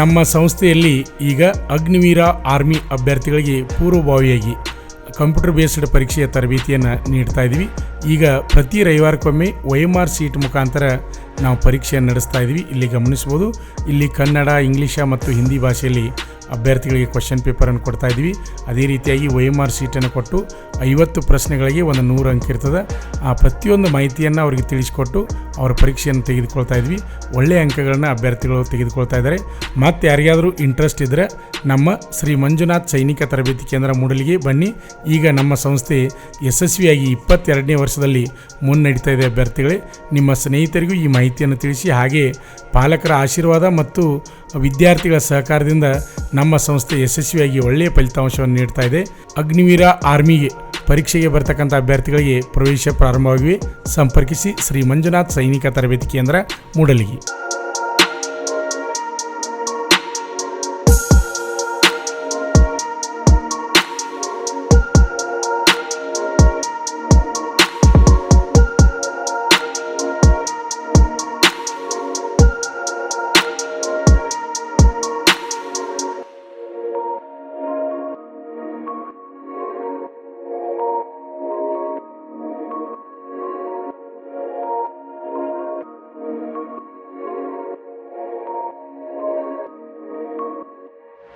ನಮ್ಮ ಸಂಸ್ಥೆಯಲ್ಲಿ ಈಗ ಅಗ್ನಿವೀರ ಆರ್ಮಿ ಅಭ್ಯರ್ಥಿಗಳಿಗೆ ಪೂರ್ವಭಾವಿಯಾಗಿ ಕಂಪ್ಯೂಟರ್ ಬೇಸ್ಡ್ ಪರೀಕ್ಷೆಯ ತರಬೇತಿಯನ್ನು ನೀಡ್ತಾ ಇದ್ದೀವಿ. ಈಗ ಪ್ರತಿ ರವಿವಾರಕ್ಕೊಮ್ಮೆ OMR ಸೀಟ್ ಮುಖಾಂತರ ನಾವು ಪರೀಕ್ಷೆಯನ್ನು ನಡೆಸ್ತಾ ಇದ್ದೀವಿ. ಇಲ್ಲಿ ಗಮನಿಸ್ಬೋದು, ಇಲ್ಲಿ ಕನ್ನಡ, ಇಂಗ್ಲೀಷ ಮತ್ತು ಹಿಂದಿ ಭಾಷೆಯಲ್ಲಿ ಅಭ್ಯರ್ಥಿಗಳಿಗೆ ಕ್ವಶನ್ ಪೇಪರನ್ನು ಕೊಡ್ತಾ ಇದ್ದೀವಿ. ಅದೇ ರೀತಿಯಾಗಿ OMR ಸೀಟನ್ನು ಕೊಟ್ಟು 50 ಪ್ರಶ್ನೆಗಳಿಗೆ 100 ಅಂಕ ಇರ್ತದೆ. ಆ ಪ್ರತಿಯೊಂದು ಮಾಹಿತಿಯನ್ನು ಅವರಿಗೆ ತಿಳಿಸಿಕೊಟ್ಟು ಅವರ ಪರೀಕ್ಷೆಯನ್ನು ತೆಗೆದುಕೊಳ್ತಾ ಇದ್ವಿ. ಒಳ್ಳೆಯ ಅಂಕಗಳನ್ನು ಅಭ್ಯರ್ಥಿಗಳು ತೆಗೆದುಕೊಳ್ತಾ ಇದ್ದಾರೆ. ಮತ್ತು ಯಾರಿಗಾದರೂ ಇಂಟ್ರೆಸ್ಟ್ ಇದ್ದರೆ ನಮ್ಮ ಶ್ರೀ ಮಂಜುನಾಥ್ ಸೈನಿಕ ತರಬೇತಿ ಕೇಂದ್ರ ಮೂಡಲಿಗೆ ಬನ್ನಿ. ಈಗ ನಮ್ಮ ಸಂಸ್ಥೆ ಯಶಸ್ವಿಯಾಗಿ 22ನೇ ವರ್ಷದಲ್ಲಿ ಮುನ್ನಡೀತಾ ಇದೆ. ಅಭ್ಯರ್ಥಿಗಳೇ, ನಿಮ್ಮ ಸ್ನೇಹಿತರಿಗೂ ಈ ಮಾಹಿತಿಯನ್ನು ತಿಳಿಸಿ. ಹಾಗೆ ಪಾಲಕರ ಆಶೀರ್ವಾದ ಮತ್ತು ವಿದ್ಯಾರ್ಥಿಗಳ ಸಹಕಾರದಿಂದ ನಮ್ಮ ಸಂಸ್ಥೆ ಯಶಸ್ವಿಯಾಗಿ ಒಳ್ಳೆಯ ಫಲಿತಾಂಶವನ್ನು ನೀಡ್ತಾ ಇದೆ. ಅಗ್ನಿವೀರ ಆರ್ಮಿಗೆ ಪರೀಕ್ಷೆಗೆ ಬರ್ತಕ್ಕಂಥ ಅಭ್ಯರ್ಥಿಗಳಿಗೆ ಪ್ರವೇಶ ಪ್ರಾರಂಭವಾಗಿವೆ. ಸಂಪರ್ಕಿಸಿ ಶ್ರೀ ಮಂಜುನಾಥ್ ಸೈನಿಕ ತರಬೇತಿ ಕೇಂದ್ರ ಮೂಡಲಿಗೆ.